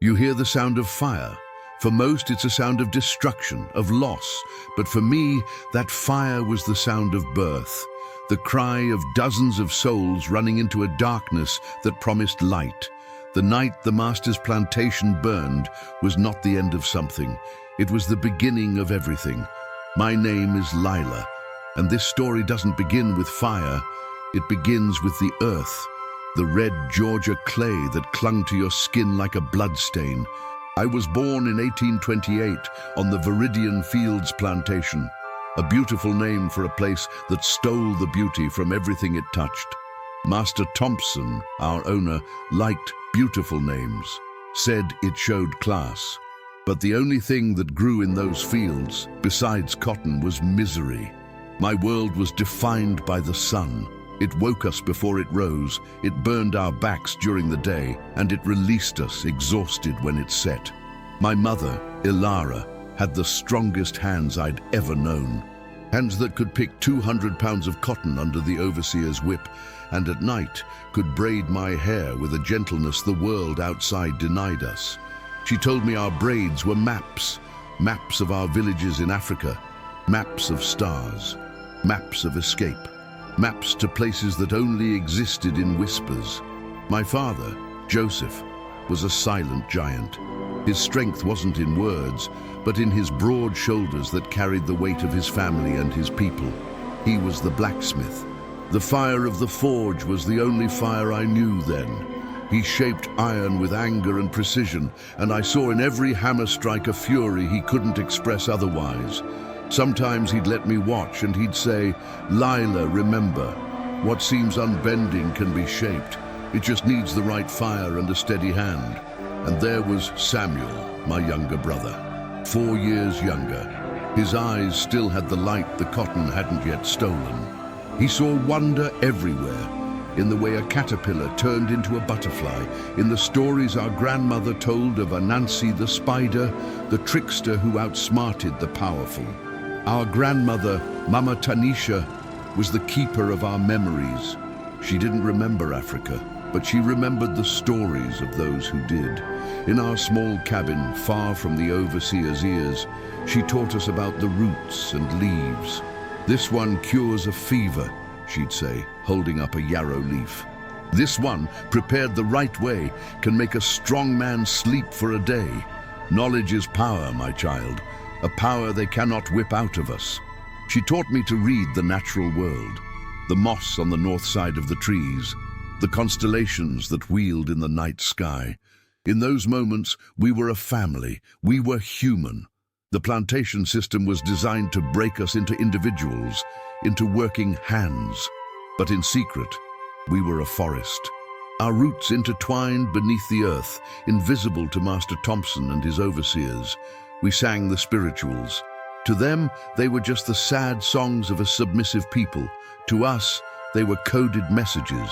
You hear the sound of fire. For most, it's a sound of destruction, of loss. But for me, that fire was the sound of birth, the cry of dozens of souls running into a darkness that promised light. The night the master's plantation burned was not the end of something. It was the beginning of everything. My name is Lila, and this story doesn't begin with fire. It begins with the earth, the red Georgia clay that clung to your skin like a bloodstain. I was born in 1828 on the Viridian Fields Plantation, a beautiful name for a place that stole the beauty from everything it touched. Master Thompson, our owner, liked beautiful names, said it showed class. But the only thing that grew in those fields, besides cotton, was misery. My world was defined by the sun. It woke us before it rose, it burned our backs during the day, and it released us exhausted when it set. My mother, Ilara, had the strongest hands I'd ever known. Hands that could pick 200 pounds of cotton under the overseer's whip, and at night could braid my hair with a gentleness the world outside denied us. She told me our braids were maps, maps of our villages in Africa, maps of stars, maps of escape, maps to places that only existed in whispers. My father, Joseph, was a silent giant. His strength wasn't in words, but in his broad shoulders that carried the weight of his family and his people. He was the blacksmith. The fire of the forge was the only fire I knew then. He shaped iron with anger and precision, and I saw in every hammer strike a fury he couldn't express otherwise. Sometimes he'd let me watch and he'd say, "Lila, remember, what seems unbending can be shaped. It just needs the right fire and a steady hand." And there was Samuel, my younger brother, 4 years younger. His eyes still had the light the cotton hadn't yet stolen. He saw wonder everywhere, in the way a caterpillar turned into a butterfly, in the stories our grandmother told of Anansi the spider, the trickster who outsmarted the powerful. Our grandmother, Mama Tanisha, was the keeper of our memories. She didn't remember Africa, but she remembered the stories of those who did. In our small cabin, far from the overseer's ears, she taught us about the roots and leaves. "This one cures a fever," she'd say, holding up a yarrow leaf. "This one, prepared the right way, can make a strong man sleep for a day. Knowledge is power, my child, a power they cannot whip out of us." She taught me to read the natural world, the moss on the north side of the trees, the constellations that wheeled in the night sky. In those moments, we were a family, we were human. The plantation system was designed to break us into individuals, into working hands. But in secret, we were a forest. Our roots intertwined beneath the earth, invisible to Master Thompson and his overseers. We sang the spirituals. To them, they were just the sad songs of a submissive people. To us, they were coded messages.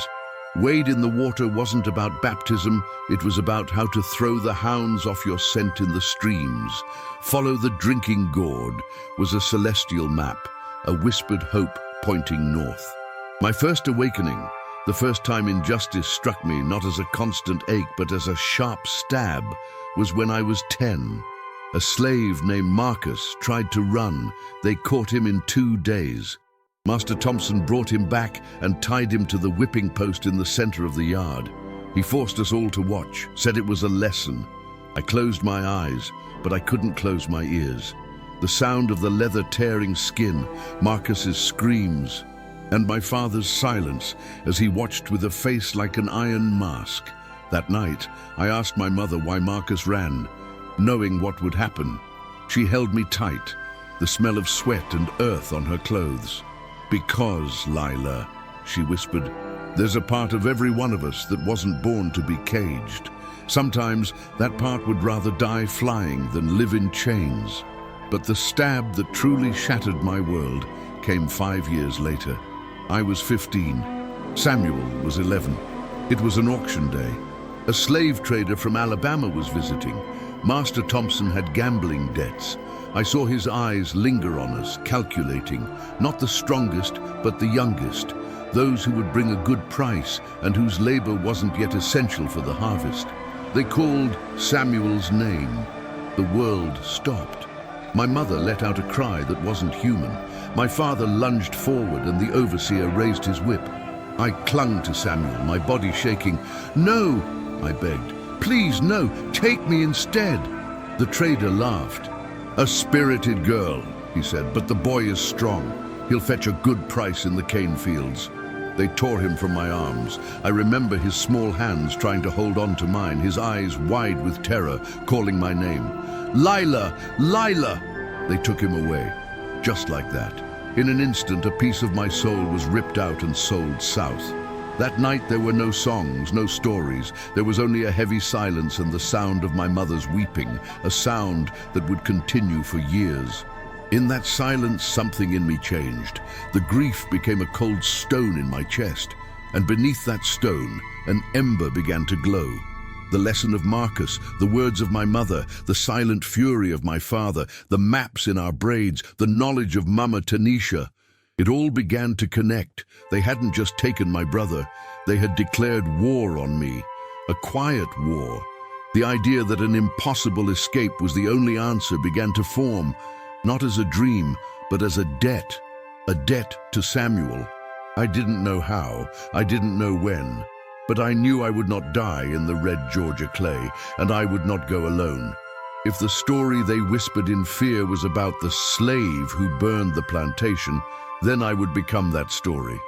Wade in the water wasn't about baptism, it was about how to throw the hounds off your scent in the streams. Follow the drinking gourd was a celestial map, a whispered hope pointing north. My first awakening, the first time injustice struck me not as a constant ache but as a sharp stab, was when I was 10. A slave named Marcus tried to run. They caught him in 2 days. Master Thompson brought him back and tied him to the whipping post in the center of the yard. He forced us all to watch, said it was a lesson. I closed my eyes, but I couldn't close my ears. The sound of the leather tearing skin, Marcus's screams, and my father's silence as he watched with a face like an iron mask. That night, I asked my mother why Marcus ran, knowing what would happen. She held me tight, the smell of sweat and earth on her clothes. "Because, Lila," she whispered, "there's a part of every one of us that wasn't born to be caged. Sometimes that part would rather die flying than live in chains." But the stab that truly shattered my world came 5 years later. I was 15. Samuel was 11. It was an auction day. A slave trader from Alabama was visiting. Master Thompson had gambling debts. I saw his eyes linger on us, calculating, not the strongest, but the youngest, those who would bring a good price and whose labor wasn't yet essential for the harvest. They called Samuel's name. The world stopped. My mother let out a cry that wasn't human. My father lunged forward and the overseer raised his whip. I clung to Samuel, my body shaking. "No," I begged. "Please, no, take me instead." The trader laughed. "A spirited girl," he said, "but the boy is strong. He'll fetch a good price in the cane fields." They tore him from my arms. I remember his small hands trying to hold on to mine, his eyes wide with terror, calling my name. "Lila! Lila!" They took him away. Just like that. In an instant, a piece of my soul was ripped out and sold south. That night there were no songs, no stories. There was only a heavy silence and the sound of my mother's weeping, a sound that would continue for years. In that silence, something in me changed. The grief became a cold stone in my chest, and beneath that stone, an ember began to glow. The lesson of Marcus, the words of my mother, the silent fury of my father, the maps in our braids, the knowledge of Mama Tanisha. It all began to connect. They hadn't just taken my brother, they had declared war on me, a quiet war. The idea that an impossible escape was the only answer began to form, not as a dream, but as a debt to Samuel. I didn't know how, I didn't know when, but I knew I would not die in the red Georgia clay, and I would not go alone. If the story they whispered in fear was about the slave who burned the plantation, then I would become that story.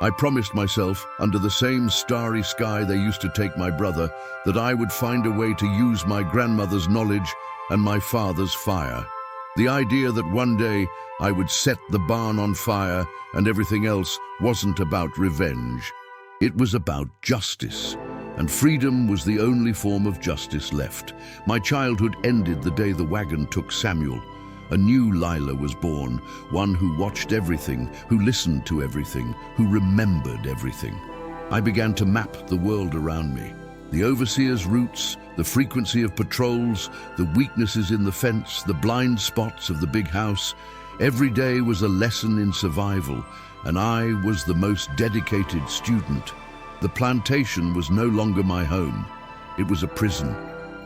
I promised myself, under the same starry sky they used to take my brother, that I would find a way to use my grandmother's knowledge and my father's fire. The idea that one day I would set the barn on fire and everything else wasn't about revenge. It was about justice, and freedom was the only form of justice left. My childhood ended the day the wagon took Samuel. A new Lila was born, one who watched everything, who listened to everything, who remembered everything. I began to map the world around me. The overseer's routes, the frequency of patrols, the weaknesses in the fence, the blind spots of the big house. Every day was a lesson in survival, and I was the most dedicated student. The plantation was no longer my home. It was a prison,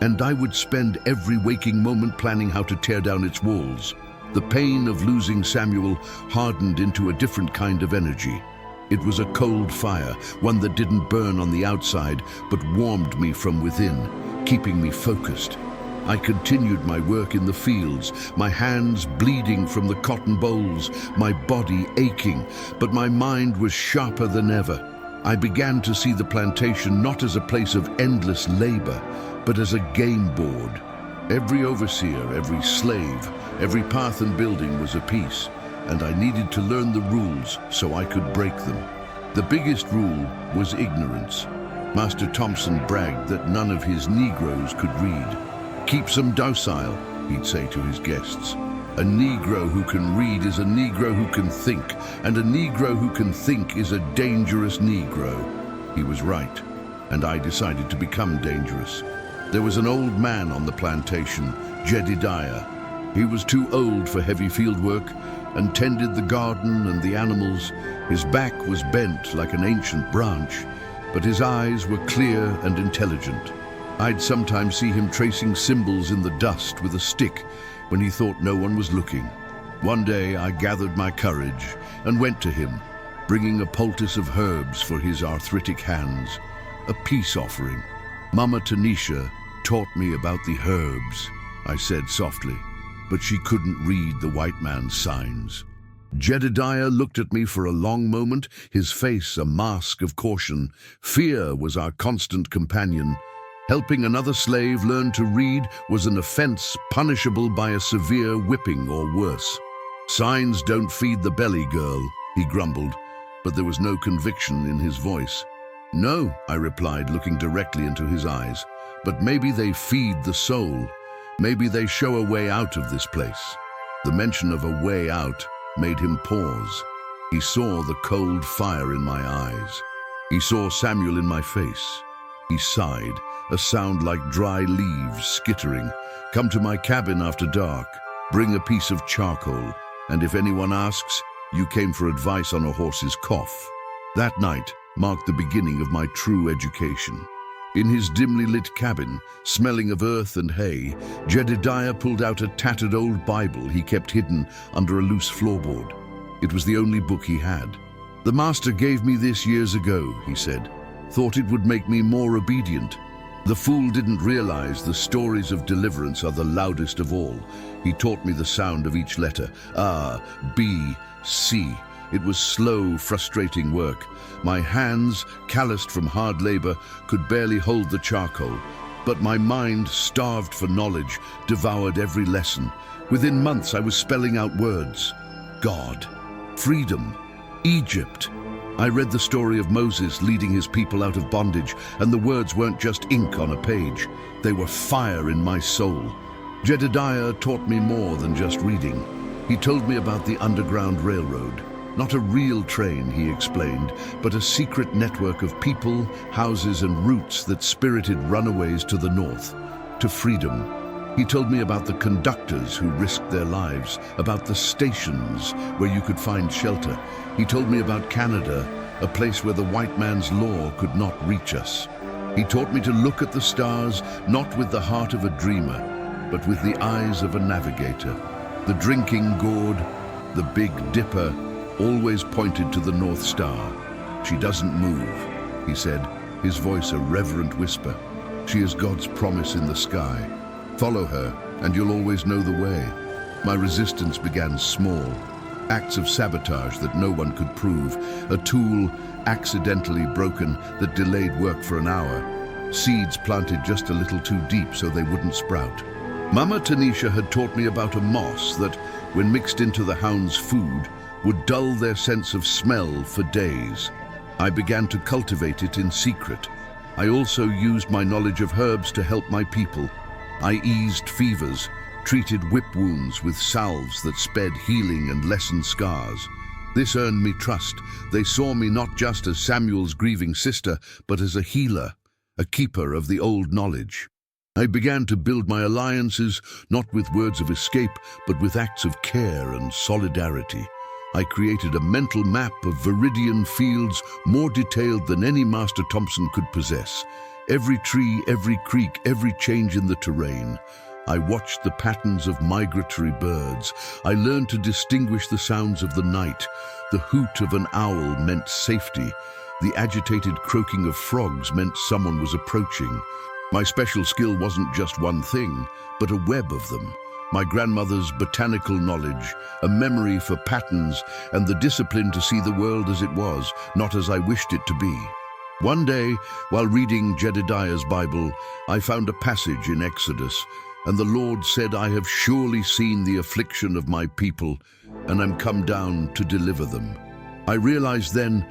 and I would spend every waking moment planning how to tear down its walls. The pain of losing Samuel hardened into a different kind of energy. It was a cold fire, one that didn't burn on the outside, but warmed me from within, keeping me focused. I continued my work in the fields, my hands bleeding from the cotton bolls, my body aching, but my mind was sharper than ever. I began to see the plantation not as a place of endless labor, but as a game board. Every overseer, every slave, every path and building was a piece, and I needed to learn the rules so I could break them. The biggest rule was ignorance. Master Thompson bragged that none of his Negroes could read. "Keep them docile," he'd say to his guests. "A Negro who can read is a Negro who can think, and a Negro who can think is a dangerous Negro." He was right, and I decided to become dangerous. There was an old man on the plantation, Jedediah. He was too old for heavy field work and tended the garden and the animals. His back was bent like an ancient branch, but his eyes were clear and intelligent. I'd sometimes see him tracing symbols in the dust with a stick when he thought no one was looking. One day I gathered my courage and went to him, bringing a poultice of herbs for his arthritic hands, a peace offering. "Mama Tanisha taught me about the herbs," I said softly, but she couldn't read the white man's signs. Jedediah looked at me for a long moment, his face a mask of caution. Fear was our constant companion. Helping another slave learn to read was an offense punishable by a severe whipping or worse. "Signs don't feed the belly, girl," he grumbled, but there was no conviction in his voice. "No," I replied, looking directly into his eyes, "but maybe they feed the soul. Maybe they show a way out of this place." The mention of a way out made him pause. He saw the cold fire in my eyes. He saw Samuel in my face. He sighed, a sound like dry leaves skittering. "Come to my cabin after dark. Bring a piece of charcoal. And if anyone asks, you came for advice on a horse's cough." That night marked the beginning of my true education. In his dimly lit cabin, smelling of earth and hay, Jedediah pulled out a tattered old Bible he kept hidden under a loose floorboard. It was the only book he had. "The master gave me this years ago," he said. "Thought it would make me more obedient." The fool didn't realize the stories of deliverance are the loudest of all. He taught me the sound of each letter. A, B, C. It was slow, frustrating work. My hands, calloused from hard labor, could barely hold the charcoal. But my mind, starved for knowledge, devoured every lesson. Within months, I was spelling out words. God, freedom, Egypt. I read the story of Moses leading his people out of bondage, and the words weren't just ink on a page. They were fire in my soul. Jedediah taught me more than just reading. He told me about the Underground Railroad. Not a real train, he explained, but a secret network of people, houses, and routes that spirited runaways to the north, to freedom. He told me about the conductors who risked their lives, about the stations where you could find shelter. He told me about Canada, a place where the white man's law could not reach us. He taught me to look at the stars, not with the heart of a dreamer, but with the eyes of a navigator. The drinking gourd, the Big Dipper, always pointed to the North Star. "She doesn't move," he said, his voice a reverent whisper. "She is God's promise in the sky. Follow her, and you'll always know the way." My resistance began small. Acts of sabotage that no one could prove. A tool accidentally broken that delayed work for an hour. Seeds planted just a little too deep so they wouldn't sprout. Mama Tanisha had taught me about a moss that, when mixed into the hound's food, would dull their sense of smell for days. I began to cultivate it in secret. I also used my knowledge of herbs to help my people. I eased fevers, treated whip wounds with salves that sped healing and lessened scars. This earned me trust. They saw me not just as Samuel's grieving sister, but as a healer, a keeper of the old knowledge. I began to build my alliances, not with words of escape, but with acts of care and solidarity. I created a mental map of viridian fields more detailed than any Master Thompson could possess. Every tree, every creek, every change in the terrain. I watched the patterns of migratory birds. I learned to distinguish the sounds of the night. The hoot of an owl meant safety. The agitated croaking of frogs meant someone was approaching. My special skill wasn't just one thing, but a web of them. My grandmother's botanical knowledge, a memory for patterns, and the discipline to see the world as it was, not as I wished it to be. One day, while reading Jedediah's Bible, I found a passage in Exodus, and the Lord said, "I have surely seen the affliction of my people, and am come down to deliver them." I realized then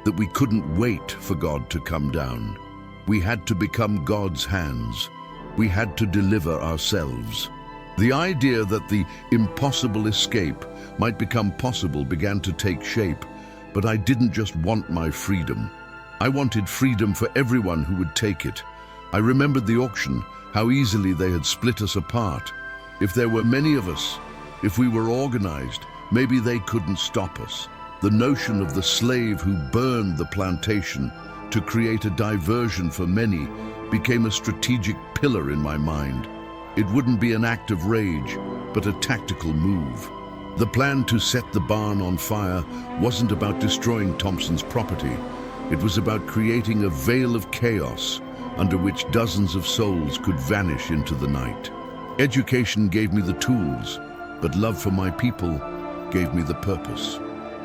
that we couldn't wait for God to come down. We had to become God's hands. We had to deliver ourselves. The idea that the impossible escape might become possible began to take shape, but I didn't just want my freedom. I wanted freedom for everyone who would take it. I remembered the auction, how easily they had split us apart. If there were many of us, if we were organized, maybe they couldn't stop us. The notion of the slave who burned the plantation to create a diversion for many became a strategic pillar in my mind. It wouldn't be an act of rage, but a tactical move. The plan to set the barn on fire wasn't about destroying Thompson's property. It was about creating a veil of chaos under which dozens of souls could vanish into the night. Education gave me the tools, but love for my people gave me the purpose.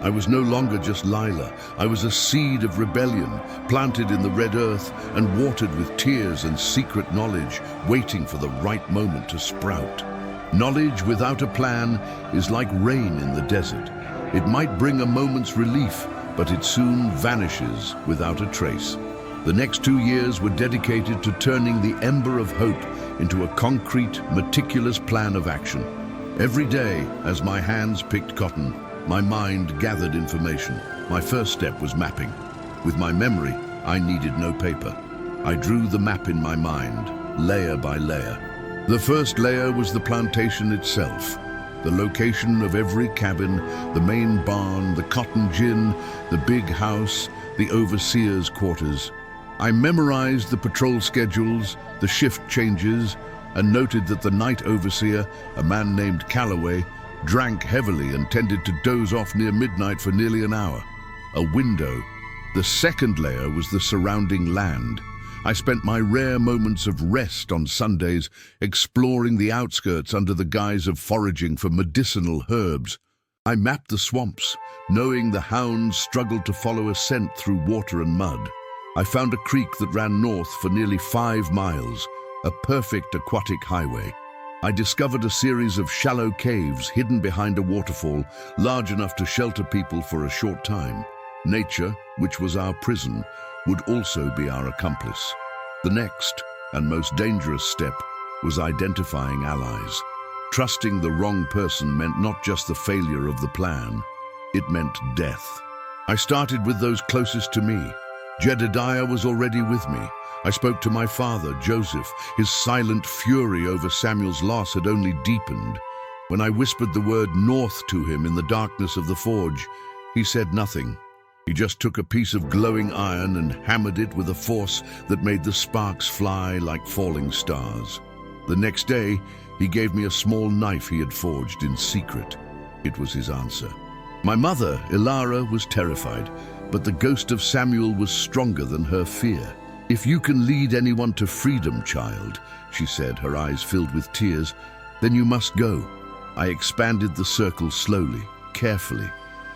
I was no longer just Lila. I was a seed of rebellion, planted in the red earth and watered with tears and secret knowledge, waiting for the right moment to sprout. Knowledge without a plan is like rain in the desert. It might bring a moment's relief, but it soon vanishes without a trace. The next 2 years were dedicated to turning the ember of hope into a concrete, meticulous plan of action. Every day, as my hands picked cotton, my mind gathered information. My first step was mapping. With my memory, I needed no paper. I drew the map in my mind, layer by layer. The first layer was the plantation itself. The location of every cabin, the main barn, the cotton gin, the big house, the overseer's quarters. I memorized the patrol schedules, the shift changes, and noted that the night overseer, a man named Calloway, drank heavily and tended to doze off near midnight for nearly an hour. A window. The second layer was the surrounding land. I spent my rare moments of rest on Sundays exploring the outskirts under the guise of foraging for medicinal herbs. I mapped the swamps, knowing the hounds struggled to follow a scent through water and mud. I found a creek that ran north for nearly 5 miles, a perfect aquatic highway. I discovered a series of shallow caves hidden behind a waterfall, large enough to shelter people for a short time. Nature, which was our prison, would also be our accomplice. The next, and most dangerous step, was identifying allies. Trusting the wrong person meant not just the failure of the plan, it meant death. I started with those closest to me. Jedediah was already with me. I spoke to my father, Joseph. His silent fury over Samuel's loss had only deepened. When I whispered the word north to him in the darkness of the forge, he said nothing. He just took a piece of glowing iron and hammered it with a force that made the sparks fly like falling stars. The next day, he gave me a small knife he had forged in secret. It was his answer. My mother, Ilara, was terrified, but the ghost of Samuel was stronger than her fear. "If you can lead anyone to freedom, child," she said, her eyes filled with tears, "then you must go." I expanded the circle slowly, carefully.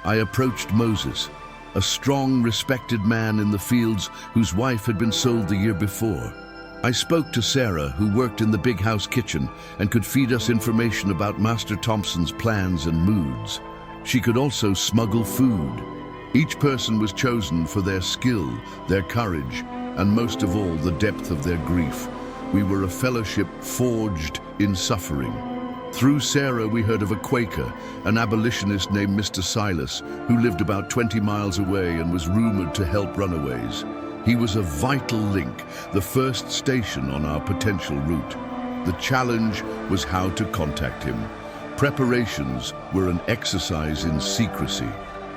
I approached Moses, a strong, respected man in the fields whose wife had been sold the year before. I spoke to Sarah, who worked in the big house kitchen and could feed us information about Master Thompson's plans and moods. She could also smuggle food. Each person was chosen for their skill, their courage, and most of all, the depth of their grief. We were a fellowship forged in suffering. Through Sarah, we heard of a Quaker, an abolitionist named Mr. Silas, who lived about 20 miles away and was rumored to help runaways. He was a vital link, the first station on our potential route. The challenge was how to contact him. Preparations were an exercise in secrecy.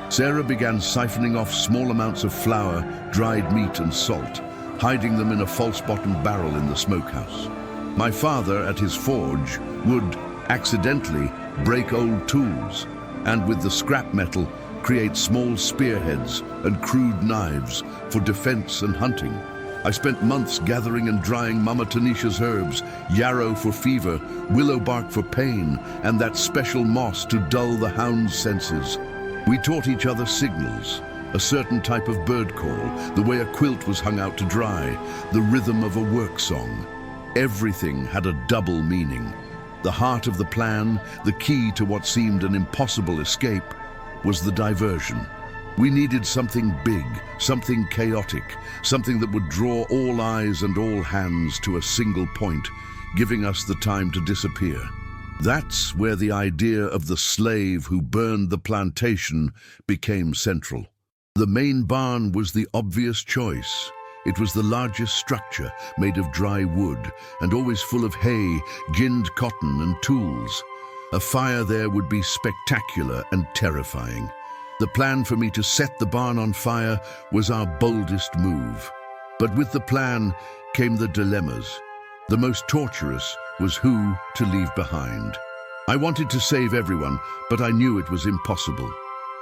Sarah began siphoning off small amounts of flour, dried meat and salt, hiding them in a false-bottomed barrel in the smokehouse. My father, at his forge, would accidentally break old tools, and with the scrap metal, create small spearheads and crude knives for defense and hunting. I spent months gathering and drying Mama Tanisha's herbs, yarrow for fever, willow bark for pain, and that special moss to dull the hound's senses. We taught each other signals, a certain type of bird call, the way a quilt was hung out to dry, the rhythm of a work song. Everything had a double meaning. The heart of the plan, the key to what seemed an impossible escape, was the diversion. We needed something big, something chaotic, something that would draw all eyes and all hands to a single point, giving us the time to disappear. That's where the idea of the slave who burned the plantation became central. The main barn was the obvious choice. It was the largest structure, made of dry wood, and always full of hay, ginned cotton, and tools. A fire there would be spectacular and terrifying. The plan for me to set the barn on fire was our boldest move. But with the plan came the dilemmas. The most torturous was who to leave behind. I wanted to save everyone, but I knew it was impossible.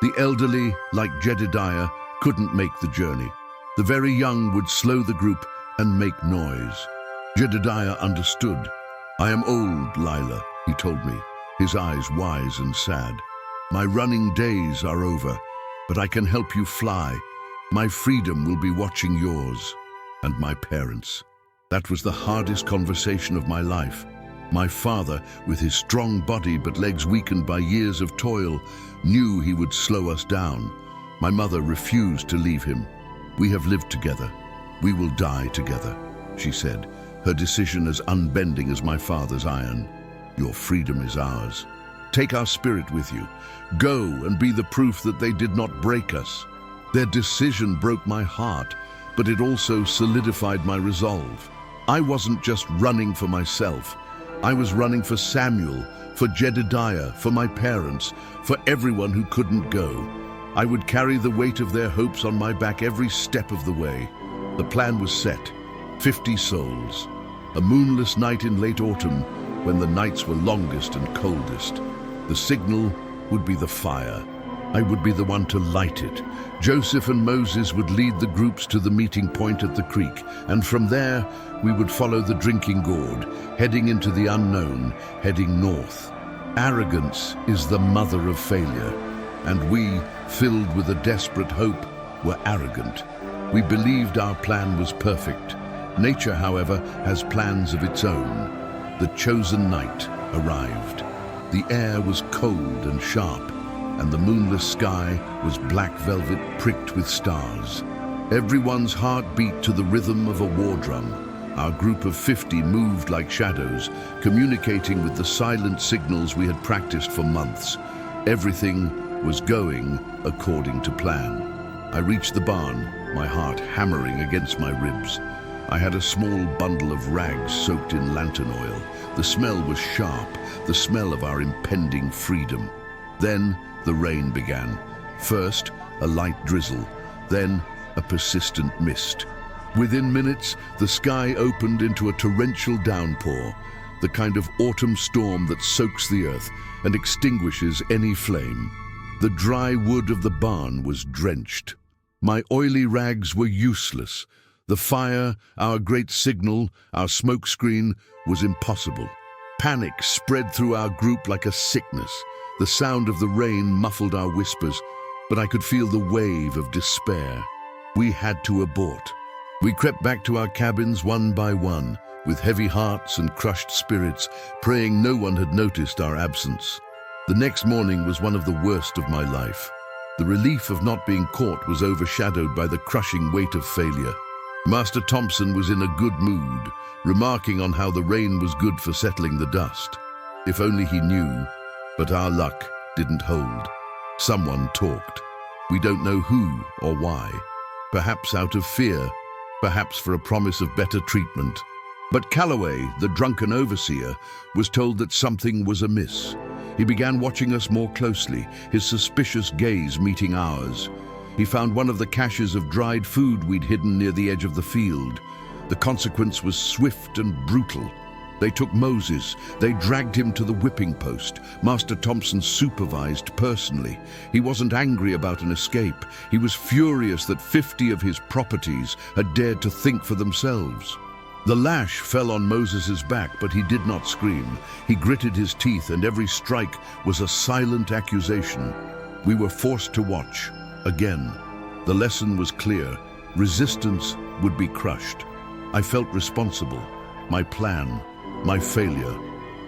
The elderly, like Jedediah, couldn't make the journey. The very young would slow the group and make noise. Jedediah understood. "I am old, Lila," he told me, his eyes wise and sad. "My running days are over, but I can help you fly. My freedom will be watching yours and my parents." That was the hardest conversation of my life. My father, with his strong body but legs weakened by years of toil, knew he would slow us down. My mother refused to leave him. "We have lived together. We will die together," she said, her decision as unbending as my father's iron. "Your freedom is ours. Take our spirit with you. Go and be the proof that they did not break us." Their decision broke my heart, but it also solidified my resolve. I wasn't just running for myself. I was running for Samuel, for Jedediah, for my parents, for everyone who couldn't go. I would carry the weight of their hopes on my back every step of the way. The plan was set. 50 souls. A moonless night in late autumn, when the nights were longest and coldest. The signal would be the fire. I would be the one to light it. Joseph and Moses would lead the groups to the meeting point at the creek, and from there we would follow the drinking gourd, heading into the unknown, heading north. Arrogance is the mother of failure, and we, filled with a desperate hope, were arrogant. We believed our plan was perfect. Nature, however, has plans of its own. The chosen night arrived. The air was cold and sharp, and the moonless sky was black velvet pricked with stars. Everyone's heart beat to the rhythm of a war drum. Our group of 50 moved like shadows, communicating with the silent signals we had practiced for months. Everything was going according to plan. I reached the barn, my heart hammering against my ribs. I had a small bundle of rags soaked in lantern oil. The smell was sharp, the smell of our impending freedom. Then the rain began. First, a light drizzle, then a persistent mist. Within minutes, the sky opened into a torrential downpour, the kind of autumn storm that soaks the earth and extinguishes any flame. The dry wood of the barn was drenched. My oily rags were useless. The fire, our great signal, our smokescreen, was impossible. Panic spread through our group like a sickness. The sound of the rain muffled our whispers, but I could feel the wave of despair. We had to abort. We crept back to our cabins one by one, with heavy hearts and crushed spirits, praying no one had noticed our absence. The next morning was one of the worst of my life. The relief of not being caught was overshadowed by the crushing weight of failure. Master Thompson was in a good mood, remarking on how the rain was good for settling the dust. If only he knew, but our luck didn't hold. Someone talked. We don't know who or why. Perhaps out of fear, perhaps for a promise of better treatment. But Calloway, the drunken overseer, was told that something was amiss. He began watching us more closely, his suspicious gaze meeting ours. He found one of the caches of dried food we'd hidden near the edge of the field. The consequence was swift and brutal. They took Moses. They dragged him to the whipping post. Master Thompson supervised personally. He wasn't angry about an escape. He was furious that 50 of his properties had dared to think for themselves. The lash fell on Moses's back, but he did not scream. He gritted his teeth, and every strike was a silent accusation. We were forced to watch. Again, the lesson was clear. Resistance would be crushed. I felt responsible. My plan, my failure.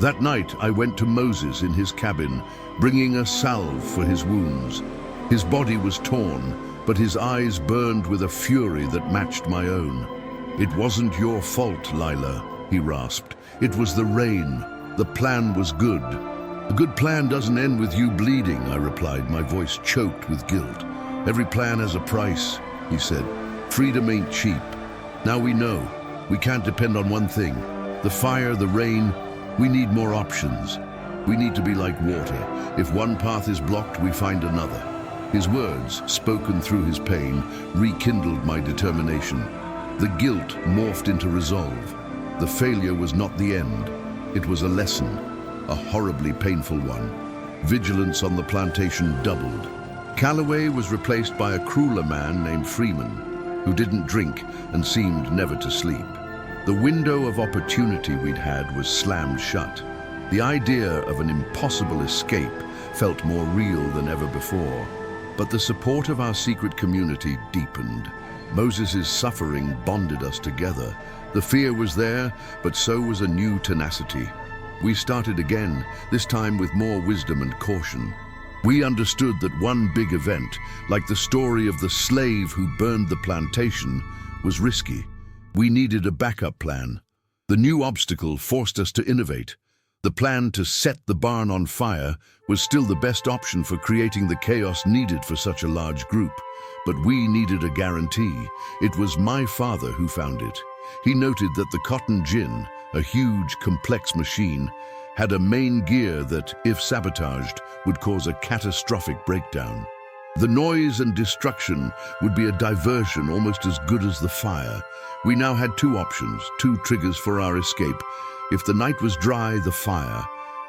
That night, I went to Moses in his cabin, bringing a salve for his wounds. His body was torn, but his eyes burned with a fury that matched my own. "It wasn't your fault, Lila," he rasped. "It was the rain. The plan was good." "A good plan doesn't end with you bleeding," I replied, my voice choked with guilt. "Every plan has a price," he said. "Freedom ain't cheap. Now we know. We can't depend on one thing. The fire, the rain, we need more options. We need to be like water. If one path is blocked, we find another." His words, spoken through his pain, rekindled my determination. The guilt morphed into resolve. The failure was not the end. It was a lesson, a horribly painful one. Vigilance on the plantation doubled. Calloway was replaced by a crueler man named Freeman, who didn't drink and seemed never to sleep. The window of opportunity we'd had was slammed shut. The idea of an impossible escape felt more real than ever before. But the support of our secret community deepened. Moses's suffering bonded us together. The fear was there, but so was a new tenacity. We started again, this time with more wisdom and caution. We understood that one big event, like the story of the slave who burned the plantation, was risky. We needed a backup plan. The new obstacle forced us to innovate. The plan to set the barn on fire was still the best option for creating the chaos needed for such a large group. But we needed a guarantee. It was my father who found it. He noted that the cotton gin, a huge, complex machine, had a main gear that, if sabotaged, would cause a catastrophic breakdown. The noise and destruction would be a diversion almost as good as the fire. We now had two options, two triggers for our escape. If the night was dry, the fire.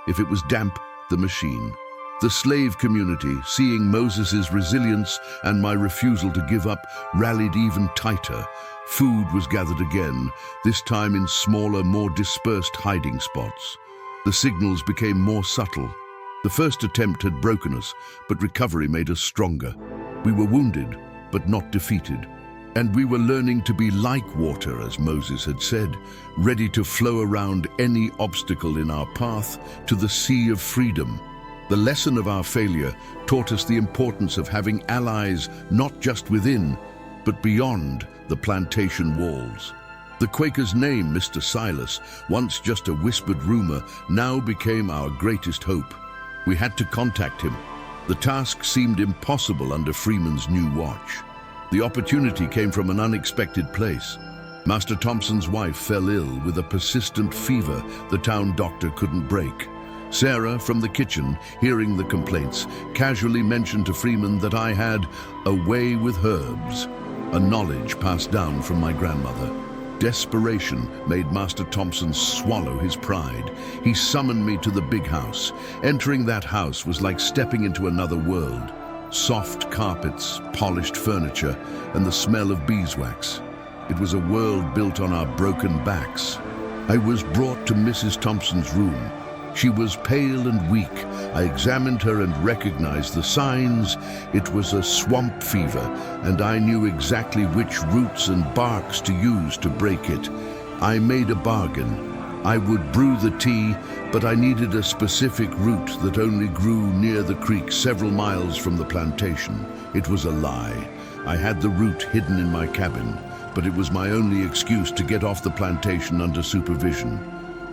If it was damp, the machine. The slave community, seeing Moses's resilience and my refusal to give up, rallied even tighter. Food was gathered again, this time in smaller, more dispersed hiding spots. The signals became more subtle. The first attempt had broken us, but recovery made us stronger. We were wounded, but not defeated. And we were learning to be like water, as Moses had said, ready to flow around any obstacle in our path to the sea of freedom. The lesson of our failure taught us the importance of having allies not just within, but beyond the plantation walls. The Quaker's name, Mr. Silas, once just a whispered rumor, now became our greatest hope. We had to contact him. The task seemed impossible under Freeman's new watch. The opportunity came from an unexpected place. Master Thompson's wife fell ill with a persistent fever the town doctor couldn't break. Sarah, from the kitchen, hearing the complaints, casually mentioned to Freeman that I had a way with herbs, a knowledge passed down from my grandmother. Desperation made Master Thompson swallow his pride. He summoned me to the big house. Entering that house was like stepping into another world. Soft carpets, polished furniture, and the smell of beeswax. It was a world built on our broken backs. I was brought to Mrs. Thompson's room. She was pale and weak. I examined her and recognized the signs. It was a swamp fever, and I knew exactly which roots and barks to use to break it. I made a bargain. I would brew the tea, but I needed a specific root that only grew near the creek several miles from the plantation. It was a lie. I had the root hidden in my cabin, but it was my only excuse to get off the plantation under supervision.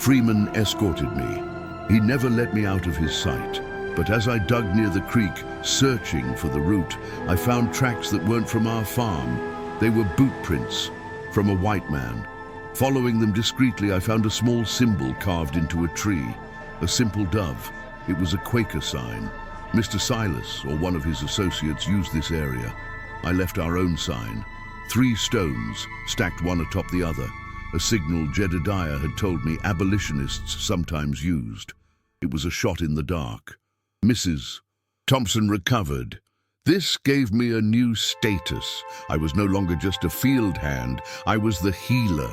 Freeman escorted me. He never let me out of his sight, but as I dug near the creek, searching for the root, I found tracks that weren't from our farm. They were boot prints from a white man. Following them discreetly, I found a small symbol carved into a tree, a simple dove. It was a Quaker sign. Mr. Silas, or one of his associates, used this area. I left our own sign, 3 stones stacked one atop the other, a signal Jedediah had told me abolitionists sometimes used. It was a shot in the dark. Mrs. Thompson recovered. This gave me a new status. I was no longer just a field hand, I was the healer.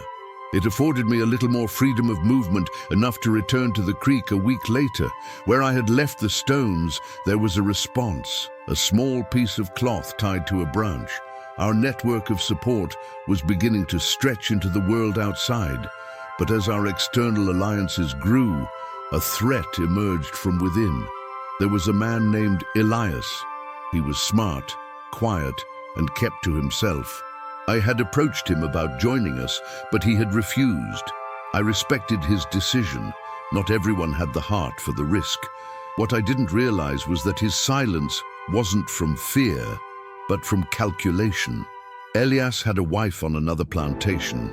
It afforded me a little more freedom of movement, enough to return to the creek a week later. Where I had left the stones, there was a response, a small piece of cloth tied to a branch. Our network of support was beginning to stretch into the world outside. But as our external alliances grew, a threat emerged from within. There was a man named Elias. He was smart, quiet, and kept to himself. I had approached him about joining us, but he had refused. I respected his decision. Not everyone had the heart for the risk. What I didn't realize was that his silence wasn't from fear, but from calculation. Elias had a wife on another plantation,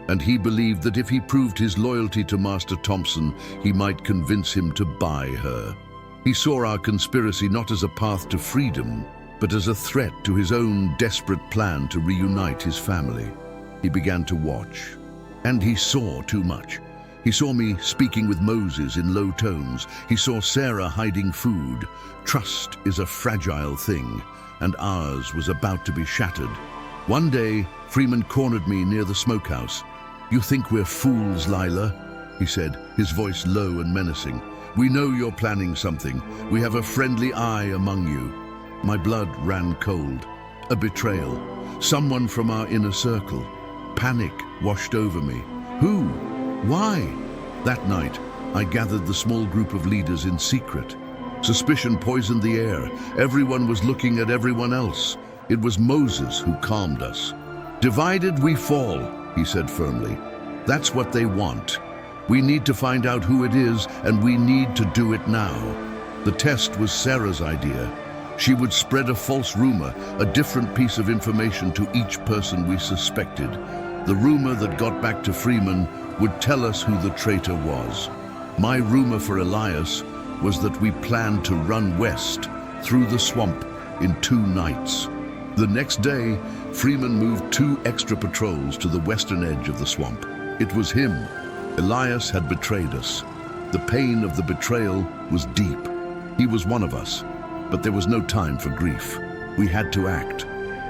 and he believed that if he proved his loyalty to Master Thompson, he might convince him to buy her. He saw our conspiracy not as a path to freedom, but as a threat to his own desperate plan to reunite his family. He began to watch, and he saw too much. He saw me speaking with Moses in low tones. He saw Sarah hiding food. Trust is a fragile thing, and ours was about to be shattered. One day, Freeman cornered me near the smokehouse. "You think we're fools, Lila?" he said, his voice low and menacing. "We know you're planning something. We have a friendly eye among you." My blood ran cold. A betrayal. Someone from our inner circle. Panic washed over me. Who? Why? That night, I gathered the small group of leaders in secret. Suspicion poisoned the air. Everyone was looking at everyone else. It was Moses who calmed us. "Divided we fall," he said firmly. "That's what they want. We need to find out who it is, and we need to do it now." The test was Sarah's idea. She would spread a false rumor, a different piece of information to each person we suspected. The rumor that got back to Freeman would tell us who the traitor was. My rumor for Elias was that we planned to run west, through the swamp, in 2 nights. The next day, Freeman moved 2 extra patrols to the western edge of the swamp. It was him. Elias had betrayed us. The pain of the betrayal was deep. He was one of us, but there was no time for grief. We had to act.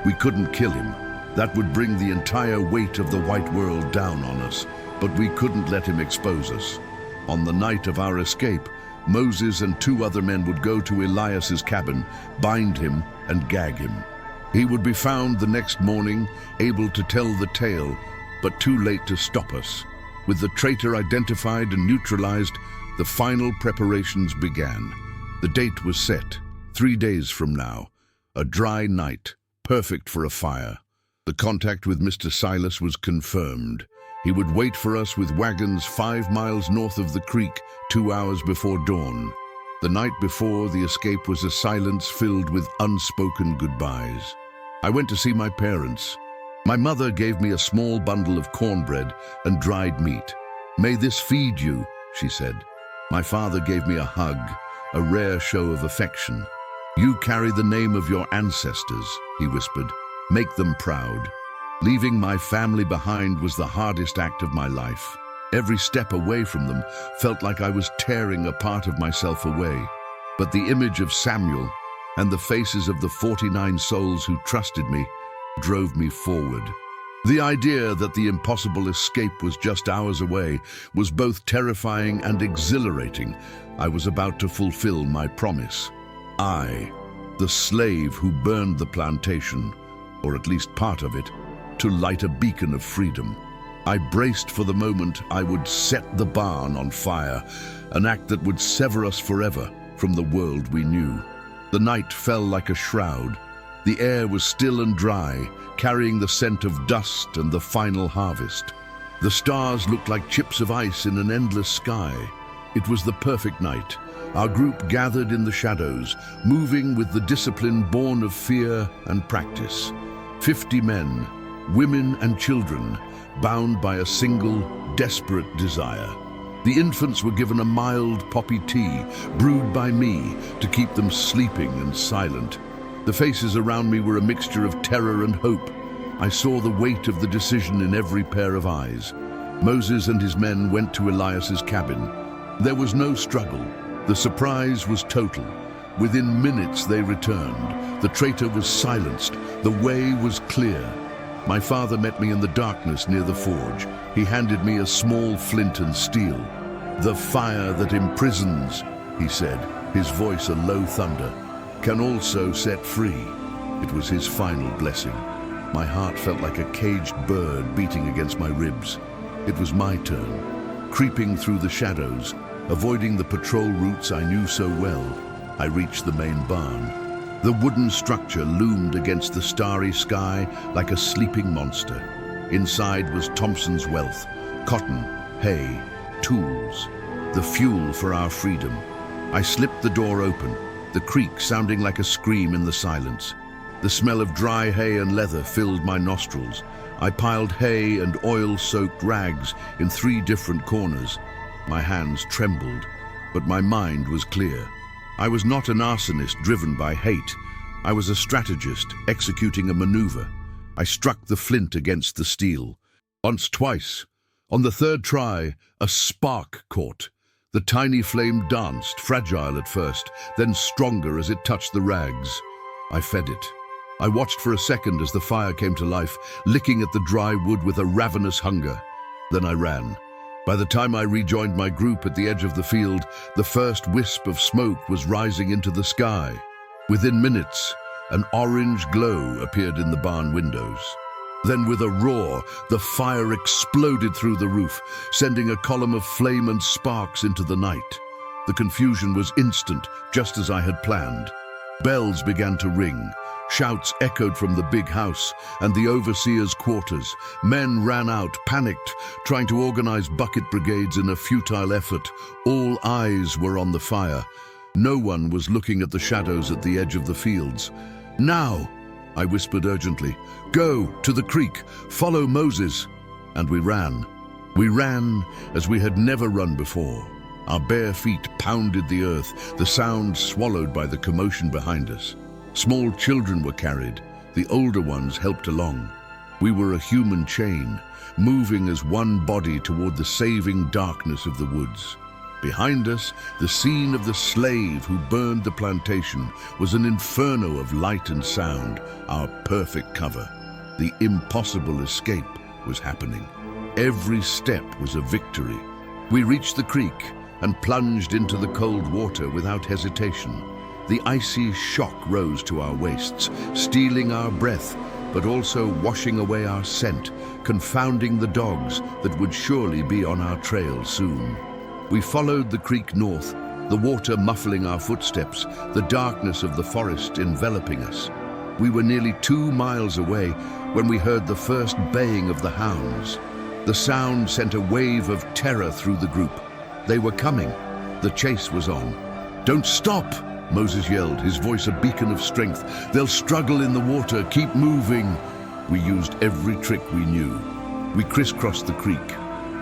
We couldn't kill him. That would bring the entire weight of the white world down on us, but we couldn't let him expose us. On the night of our escape, Moses and 2 other men would go to Elias's cabin, bind him, and gag him. He would be found the next morning, able to tell the tale, but too late to stop us. With the traitor identified and neutralized, the final preparations began. The date was set, 3 days from now. A dry night, perfect for a fire. The contact with Mr. Silas was confirmed. He would wait for us with wagons 5 miles north of the creek, 2 hours before dawn. The night before, the escape was a silence filled with unspoken goodbyes. I went to see my parents. My mother gave me a small bundle of cornbread and dried meat. "May this feed you," she said. My father gave me a hug, a rare show of affection. "You carry the name of your ancestors," he whispered. "Make them proud." Leaving my family behind was the hardest act of my life. Every step away from them felt like I was tearing a part of myself away. But the image of Samuel and the faces of the 49 souls who trusted me drove me forward. The idea that the impossible escape was just hours away was both terrifying and exhilarating. I was about to fulfill my promise. I, the slave who burned the plantation, or at least part of it, to light a beacon of freedom. I braced for the moment I would set the barn on fire, an act that would sever us forever from the world we knew. The night fell like a shroud. The air was still and dry, carrying the scent of dust and the final harvest. The stars looked like chips of ice in an endless sky. It was the perfect night. Our group gathered in the shadows, moving with the discipline born of fear and practice. 50 men, women and children, bound by a single, desperate desire. The infants were given a mild poppy tea, brewed by me, to keep them sleeping and silent. The faces around me were a mixture of terror and hope. I saw the weight of the decision in every pair of eyes. Moses and his men went to Elias's cabin. There was no struggle. The surprise was total. Within minutes they returned. The traitor was silenced. The way was clear. My father met me in the darkness near the forge. He handed me a small flint and steel. "The fire that imprisons," he said, his voice a low thunder, "can also set free." It was his final blessing. My heart felt like a caged bird beating against my ribs. It was my turn. Creeping through the shadows, avoiding the patrol routes I knew so well, I reached the main barn. The wooden structure loomed against the starry sky like a sleeping monster. Inside was Thompson's wealth: cotton, hay, tools, the fuel for our freedom. I slipped the door open, the creak sounding like a scream in the silence. The smell of dry hay and leather filled my nostrils. I piled hay and oil-soaked rags in 3 different corners. My hands trembled, but my mind was clear. I was not an arsonist driven by hate. I was a strategist executing a maneuver. I struck the flint against the steel. Once, twice. On the 3rd try, a spark caught. The tiny flame danced, fragile at first, then stronger as it touched the rags. I fed it. I watched for a second as the fire came to life, licking at the dry wood with a ravenous hunger. Then I ran. By the time I rejoined my group at the edge of the field, the first wisp of smoke was rising into the sky. Within minutes, an orange glow appeared in the barn windows. Then with a roar, the fire exploded through the roof, sending a column of flame and sparks into the night. The confusion was instant, just as I had planned. Bells began to ring. Shouts echoed from the big house and the overseer's quarters. Men ran out, panicked, trying to organize bucket brigades in a futile effort. All eyes were on the fire. No one was looking at the shadows at the edge of the fields. "Now!" I whispered urgently. "Go to the creek, follow Moses." And we ran. We ran as we had never run before. Our bare feet pounded the earth, the sound swallowed by the commotion behind us. Small children were carried, the older ones helped along. We were a human chain, moving as one body toward the saving darkness of the woods. Behind us, the scene of the slave who burned the plantation was an inferno of light and sound, our perfect cover. The impossible escape was happening. Every step was a victory. We reached the creek and plunged into the cold water without hesitation. The icy shock rose to our waists, stealing our breath, but also washing away our scent, confounding the dogs that would surely be on our trail soon. We followed the creek north, the water muffling our footsteps, the darkness of the forest enveloping us. We were nearly 2 miles away when we heard the first baying of the hounds. The sound sent a wave of terror through the group. They were coming. The chase was on. "Don't stop!" Moses yelled, his voice a beacon of strength. "They'll struggle in the water. Keep moving." We used every trick we knew. We crisscrossed the creek.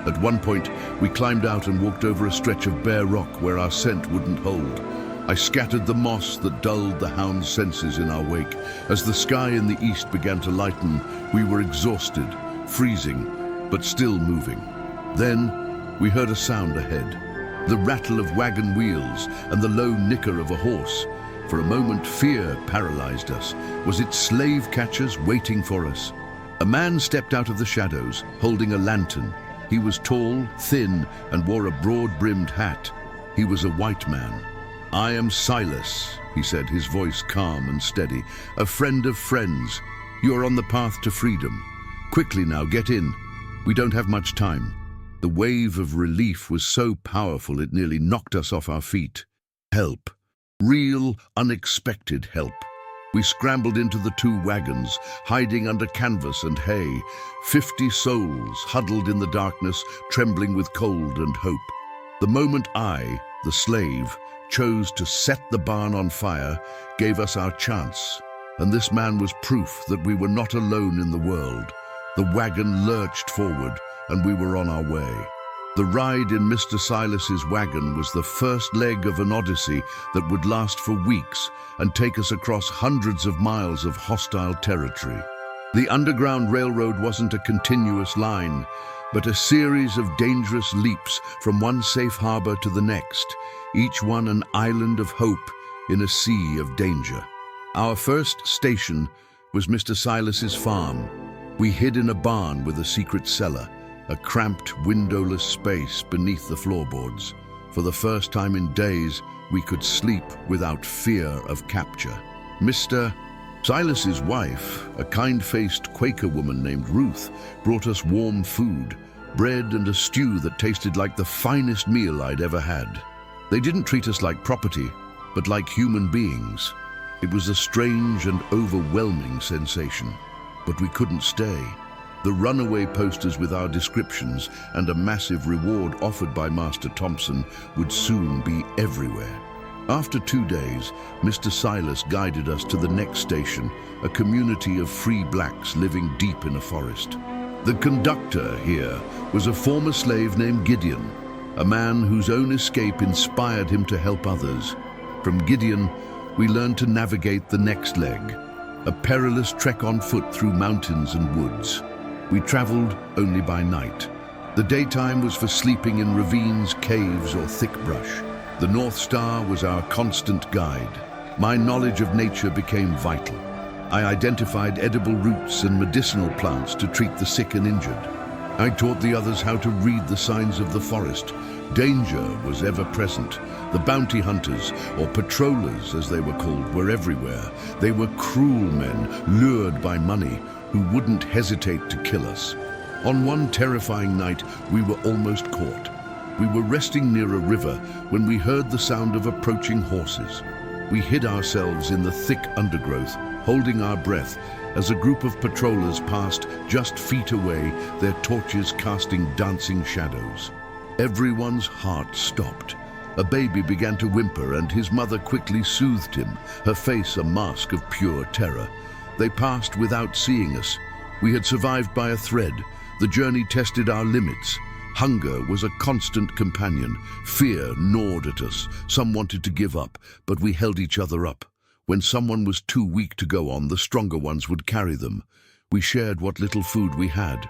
At one point, we climbed out and walked over a stretch of bare rock where our scent wouldn't hold. I scattered the moss that dulled the hound's senses in our wake. As the sky in the east began to lighten, we were exhausted, freezing, but still moving. Then, we heard a sound ahead. The rattle of wagon wheels and the low nicker of a horse. For a moment, fear paralyzed us. Was it slave catchers waiting for us? A man stepped out of the shadows, holding a lantern. He was tall, thin, and wore a broad-brimmed hat. He was a white man. "I am Silas," he said, his voice calm and steady. "A friend of friends. You are on the path to freedom. Quickly now, get in. We don't have much time." The wave of relief was so powerful it nearly knocked us off our feet. Help. Real, unexpected help. We scrambled into the 2 wagons, hiding under canvas and hay. 50 souls huddled in the darkness, trembling with cold and hope. The moment I, the slave, chose to set the barn on fire, gave us our chance. And this man was proof that we were not alone in the world. The wagon lurched forward, and we were on our way. The ride in Mr. Silas's wagon was the first leg of an odyssey that would last for weeks and take us across hundreds of miles of hostile territory. The Underground Railroad wasn't a continuous line, but a series of dangerous leaps from one safe harbor to the next, each one an island of hope in a sea of danger. Our first station was Mr. Silas's farm. We hid in a barn with a secret cellar, a cramped, windowless space beneath the floorboards. For the first time in days, we could sleep without fear of capture. Mr. Silas's wife, a kind-faced Quaker woman named Ruth, brought us warm food, bread and a stew that tasted like the finest meal I'd ever had. They didn't treat us like property, but like human beings. It was a strange and overwhelming sensation, but we couldn't stay. The runaway posters with our descriptions and a massive reward offered by Master Thompson would soon be everywhere. After 2 days, Mr. Silas guided us to the next station, a community of free blacks living deep in a forest. The conductor here was a former slave named Gideon, a man whose own escape inspired him to help others. From Gideon, we learned to navigate the next leg, a perilous trek on foot through mountains and woods. We traveled only by night. The daytime was for sleeping in ravines, caves, or thick brush. The North Star was our constant guide. My knowledge of nature became vital. I identified edible roots and medicinal plants to treat the sick and injured. I taught the others how to read the signs of the forest. Danger was ever present. The bounty hunters, or patrollers as they were called, were everywhere. They were cruel men, lured by money, who wouldn't hesitate to kill us. On one terrifying night, we were almost caught. We were resting near a river when we heard the sound of approaching horses. We hid ourselves in the thick undergrowth, holding our breath as a group of patrollers passed just feet away, their torches casting dancing shadows. Everyone's heart stopped. A baby began to whimper, and his mother quickly soothed him, her face a mask of pure terror. They passed without seeing us. We had survived by a thread. The journey tested our limits. Hunger was a constant companion. Fear gnawed at us. Some wanted to give up, but we held each other up. When someone was too weak to go on, the stronger ones would carry them. We shared what little food we had.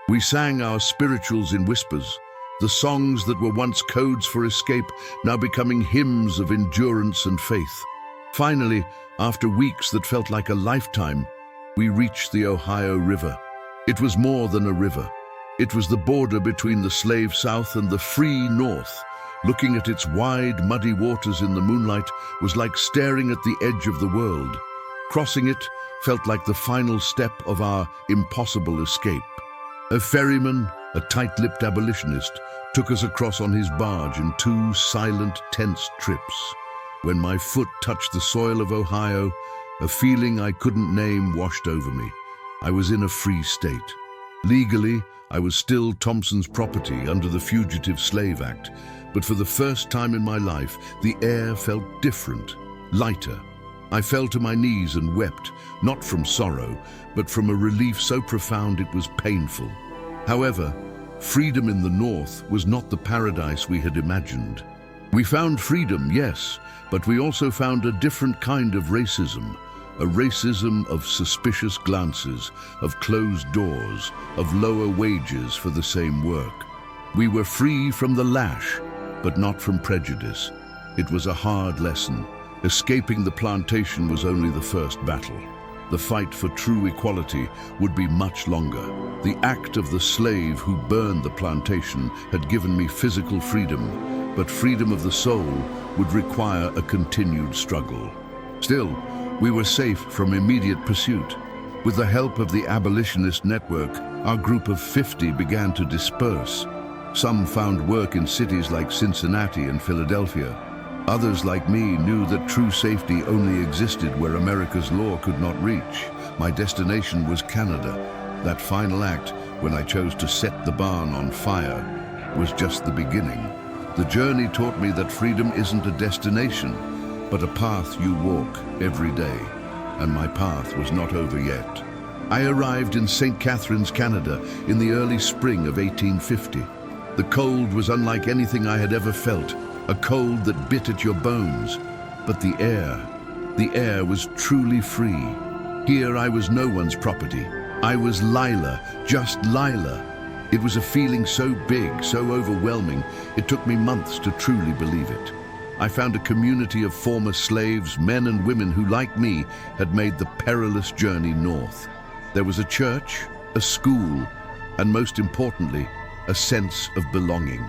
We sang our spirituals in whispers, the songs that were once codes for escape, now becoming hymns of endurance and faith. Finally, after weeks that felt like a lifetime, we reached the Ohio River. It was more than a river. It was the border between the slave South and the free North. Looking at its wide, muddy waters in the moonlight was like staring at the edge of the world. Crossing it felt like the final step of our impossible escape. A ferryman, a tight-lipped abolitionist, took us across on his barge in 2 silent, tense trips. When my foot touched the soil of Ohio, a feeling I couldn't name washed over me. I was in a free state. Legally, I was still Thompson's property under the Fugitive Slave Act, but for the first time in my life, the air felt different, lighter. I fell to my knees and wept, not from sorrow, but from a relief so profound it was painful. However, freedom in the North was not the paradise we had imagined. We found freedom, yes, but we also found a different kind of racism. A racism of suspicious glances, of closed doors, of lower wages for the same work. We were free from the lash, but not from prejudice. It was a hard lesson. Escaping the plantation was only the first battle. The fight for true equality would be much longer. The act of the slave who burned the plantation had given me physical freedom, but freedom of the soul would require a continued struggle. Still, we were safe from immediate pursuit. With the help of the abolitionist network, our group of 50 began to disperse. Some found work in cities like Cincinnati and Philadelphia. Others, like me, knew that true safety only existed where America's law could not reach. My destination was Canada. That final act, when I chose to set the barn on fire, was just the beginning. The journey taught me that freedom isn't a destination, but a path you walk every day. And my path was not over yet. I arrived in St. Catharines, Canada, in the early spring of 1850. The cold was unlike anything I had ever felt, a cold that bit at your bones. But the air was truly free. Here I was no one's property. I was Lila, just Lila. It was a feeling so big, so overwhelming, it took me months to truly believe it. I found a community of former slaves, men and women who, like me, had made the perilous journey north. There was a church, a school, and most importantly, a sense of belonging.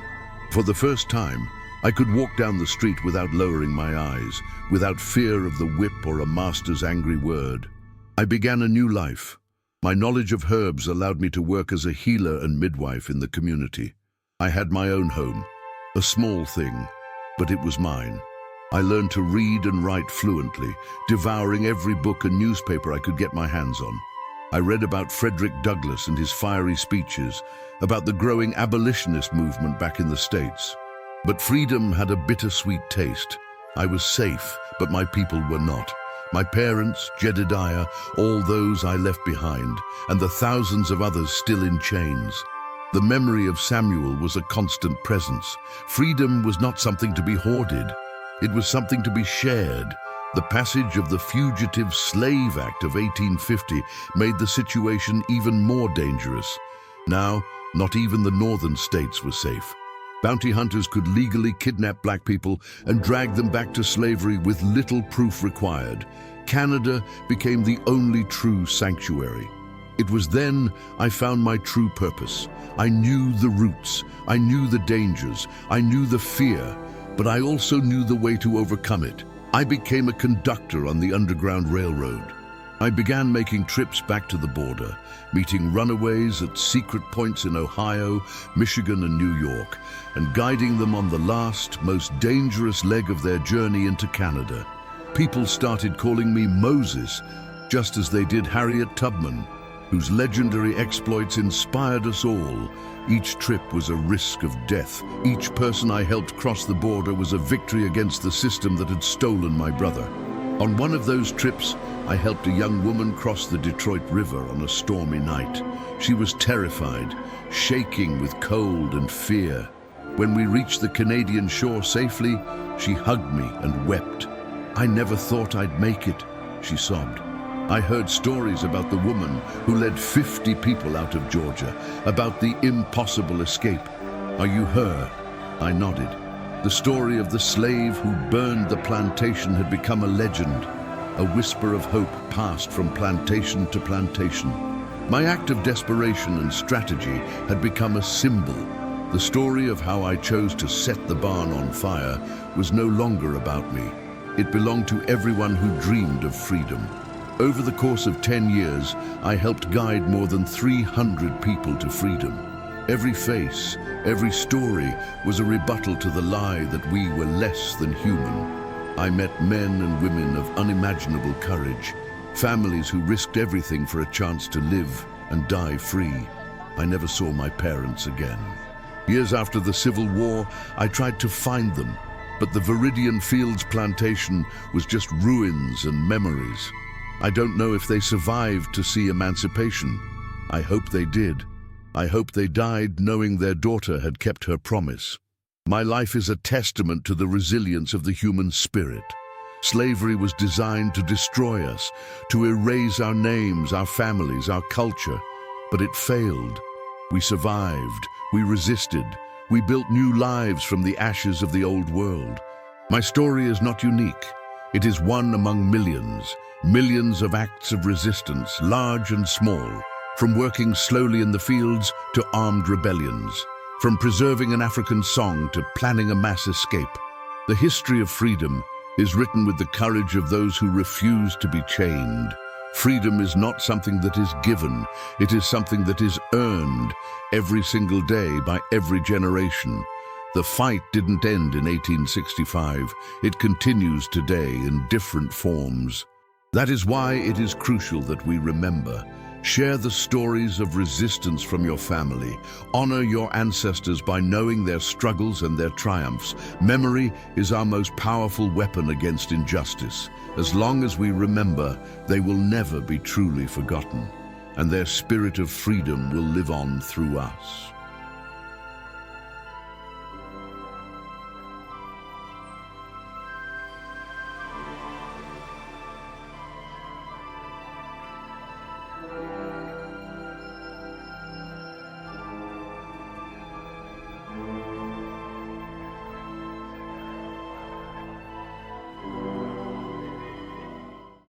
For the first time, I could walk down the street without lowering my eyes, without fear of the whip or a master's angry word. I began a new life. My knowledge of herbs allowed me to work as a healer and midwife in the community. I had my own home, a small thing, but it was mine. I learned to read and write fluently, devouring every book and newspaper I could get my hands on. I read about Frederick Douglass and his fiery speeches, about the growing abolitionist movement back in the States. But freedom had a bittersweet taste. I was safe, but my people were not. My parents, Jedediah, all those I left behind, and the thousands of others still in chains. The memory of Samuel was a constant presence. Freedom was not something to be hoarded. It was something to be shared. The passage of the Fugitive Slave Act of 1850 made the situation even more dangerous. Now, not even the northern states were safe. Bounty hunters could legally kidnap black people and drag them back to slavery with little proof required. Canada became the only true sanctuary. It was then I found my true purpose. I knew the roots, I knew the dangers, I knew the fear, but I also knew the way to overcome it. I became a conductor on the Underground Railroad. I began making trips back to the border, meeting runaways at secret points in Ohio, Michigan, and New York, and guiding them on the last, most dangerous leg of their journey into Canada. People started calling me Moses, just as they did Harriet Tubman, whose legendary exploits inspired us all. Each trip was a risk of death. Each person I helped cross the border was a victory against the system that had stolen my brother. On one of those trips, I helped a young woman cross the Detroit River on a stormy night. She was terrified, shaking with cold and fear. When we reached the Canadian shore safely, she hugged me and wept. "I never thought I'd make it," she sobbed. "I heard stories about the woman who led 50 people out of Georgia, about the impossible escape. Are you her?" I nodded. The story of the slave who burned the plantation had become a legend. A whisper of hope passed from plantation to plantation. My act of desperation and strategy had become a symbol. The story of how I chose to set the barn on fire was no longer about me. It belonged to everyone who dreamed of freedom. Over the course of 10 years, I helped guide more than 300 people to freedom. Every face, every story was a rebuttal to the lie that we were less than human. I met men and women of unimaginable courage, families who risked everything for a chance to live and die free. I never saw my parents again. Years after the Civil War, I tried to find them, but the Viridian Fields plantation was just ruins and memories. I don't know if they survived to see emancipation. I hope they did. I hope they died knowing their daughter had kept her promise. My life is a testament to the resilience of the human spirit. Slavery was designed to destroy us, to erase our names, our families, our culture. But it failed. We survived. We resisted. We built new lives from the ashes of the old world. My story is not unique. It is one among millions. Millions of acts of resistance, large and small. From working slowly in the fields to armed rebellions. From preserving an African song to planning a mass escape. The history of freedom is written with the courage of those who refuse to be chained. Freedom is not something that is given. It is something that is earned every single day by every generation. The fight didn't end in 1865. It continues today in different forms. That is why it is crucial that we remember. Share the stories of resistance from your family. Honor your ancestors by knowing their struggles and their triumphs. Memory is our most powerful weapon against injustice. As long as we remember, they will never be truly forgotten, and their spirit of freedom will live on through us.